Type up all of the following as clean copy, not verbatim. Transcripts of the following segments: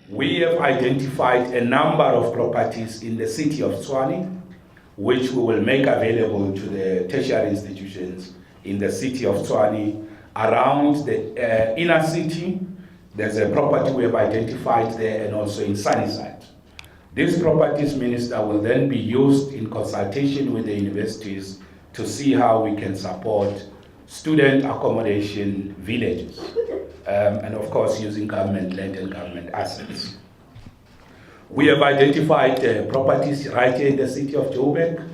we have identified a number of properties in the city of Tshwane, which we will make available to the tertiary institutions in the city of Tshwane. Around the inner city, there's a property we have identified there, and also in Sunnyside. These properties, Minister, will then be used in consultation with the universities to see how we can support student accommodation villages, and of course using government land and government assets. We have identified properties right here in the city of Joburg,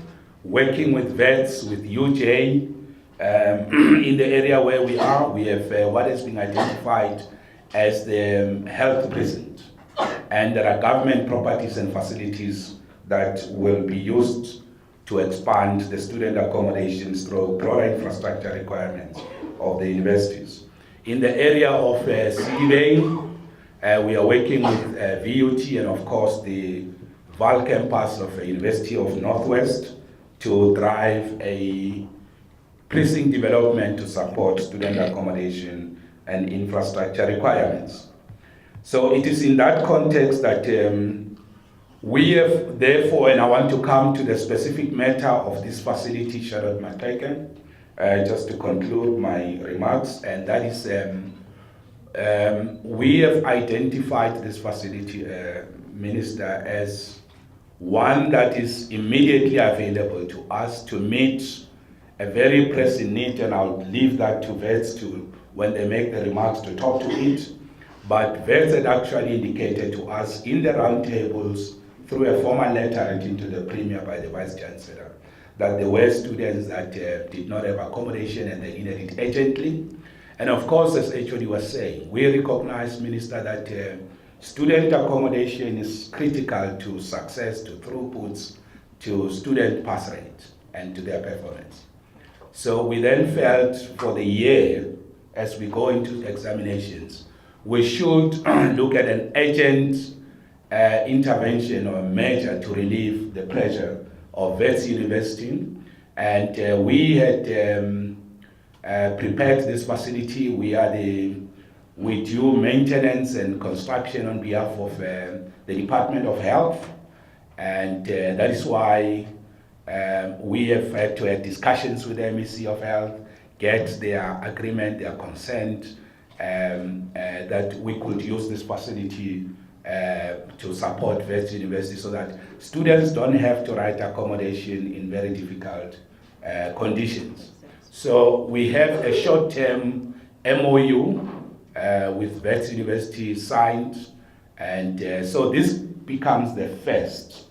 working with vets, with UJ. In the area where we are, we have what has been identified as the health precinct. And there are government properties and facilities that will be used to expand the student accommodations through broader infrastructure requirements of the universities. In the area of Sidibeng, we are working with VUT and of course the Val campus of the University of Northwest to drive a precinct development to support student accommodation and infrastructure requirements. So it is in that context that we have therefore, and I want to come to the specific matter of this facility, Charlotte Mateken, just to conclude my remarks, and that is we have identified this facility, Minister, as one that is immediately available to us to meet a very pressing need, and I'll leave that to vets to, when they make the remarks, to talk to it. But vets had actually indicated to us in the roundtables through a formal letter written to the Premier by the Vice Chancellor that there were students that did not have accommodation and they needed it urgently. And of course, as HOD was saying, we recognize, Minister, that student accommodation is critical to success, to throughputs, to student pass rate, and to their performance. So we then felt for the year, as we go into examinations, we should look at an urgent intervention or measure to relieve the pressure of Wits University. And we had prepared this facility. We do maintenance and construction on behalf of the Department of Health. And that is why we have had to have discussions with the MEC of Health, get their agreement, their consent, that we could use this facility to support Wits University so that students don't have to write accommodation in very difficult conditions. So we have a short-term MOU with Wits University signed, and so this becomes the first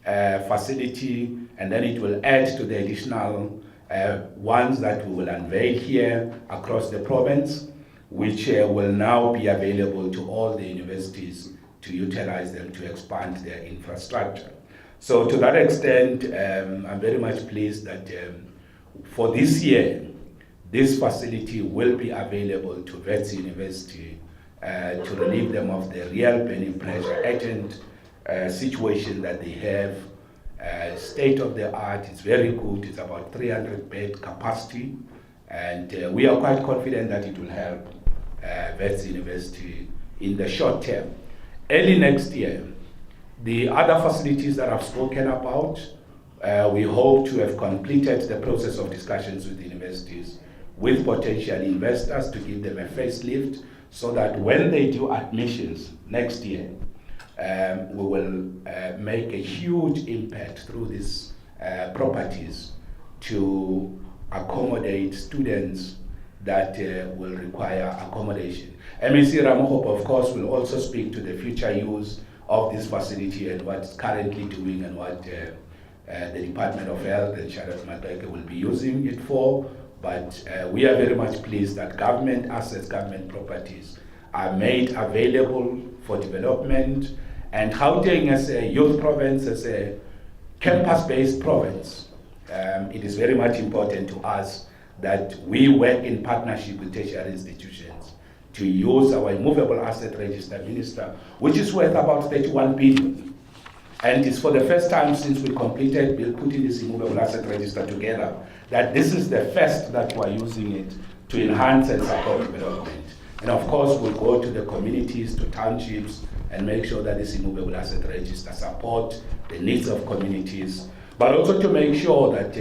facility, and then it will add to the additional ones that we will unveil here across the province, which will now be available to all the universities to utilize them to expand their infrastructure. So to that extent, I'm very much pleased that for this year, this facility will be available to Wits University to relieve them of the real burning pressure urgent situation that they have. State of the art, it's very good, it's about 300 bed capacity, and we are quite confident that it will help Wits University in the short term. Early next year, the other facilities that I've spoken about, we hope to have completed the process of discussions with the universities, with potential investors to give them a facelift, so that when they do admissions next year, we will make a huge impact through these properties to accommodate students that will require accommodation. MEC Ramohope, of course, will also speak to the future use of this facility and what it's currently doing and what the Department of Health and Charlotte Mateke will be using it for. But we are very much pleased that government assets, government properties are made available for development. And Gauteng, as a youth province, as a campus-based province, it is very much important to us that we work in partnership with tertiary institutions to use our immovable asset register, Minister, which is worth about 31 billion. And it's for the first time since we completed putting this immovable asset register together, that this is the first that we're using it to enhance and support development. And of course, we'll go to the communities, to townships, and make sure that this immovable asset register support the needs of communities, but also to make sure that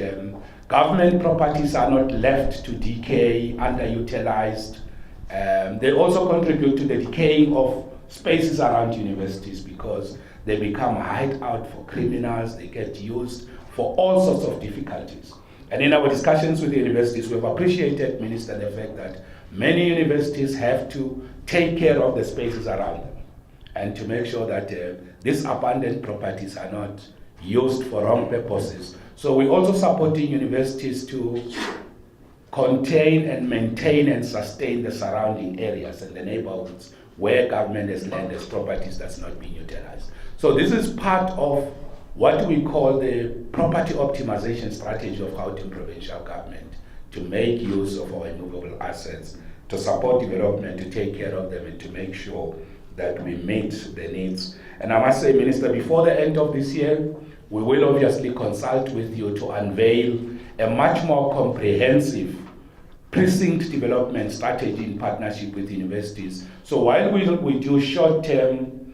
government properties are not left to decay, underutilized. They also contribute to the decaying of spaces around universities because they become a hideout for criminals, they get used for all sorts of difficulties. And in our discussions with the universities, we have appreciated, Minister, the fact that many universities have to take care of the spaces around them and to make sure that these abandoned properties are not used for wrong purposes. So we're also supporting universities to contain and maintain and sustain the surrounding areas and the neighborhoods where government has land as properties that's not being utilized. So this is part of what we call the property optimization strategy of Gauteng Provincial Government, to make use of our immovable assets, to support development, to take care of them, and to make sure that we meet the needs. And I must say, Minister, before the end of this year, we will obviously consult with you to unveil a much more comprehensive precinct development strategy in partnership with universities. So while we do short-term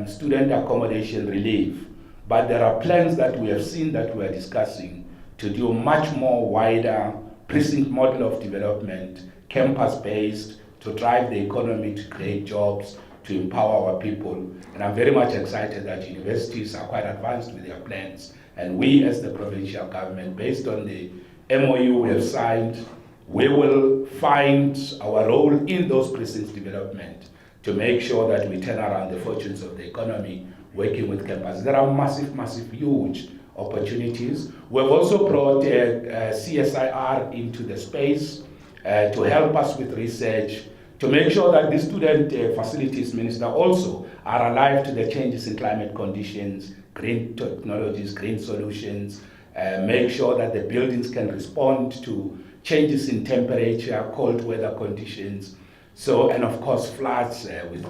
student accommodation relief, but there are plans that we have seen that we are discussing to do much more wider precinct model of development, campus-based, to drive the economy, to create jobs, to empower our people. And I'm very much excited that universities are quite advanced with their plans. And we as the provincial government, based on the MOU we have signed, we will find our role in those precincts development to make sure that we turn around the fortunes of the economy working with campuses. There are massive, huge opportunities. We've also brought CSIR into the space to help us with research, to make sure that the student facilities, Minister, also are alive to the changes in climate conditions, green technologies, green solutions, make sure that the buildings can respond to changes in temperature, cold weather conditions. So, and of course, floods with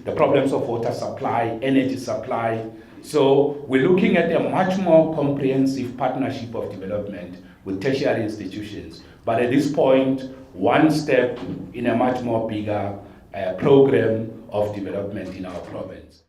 the problems of water supply, energy supply. So we're looking at a much more comprehensive partnership of development with tertiary institutions. But at this point, one step in a much more bigger program of development in our province.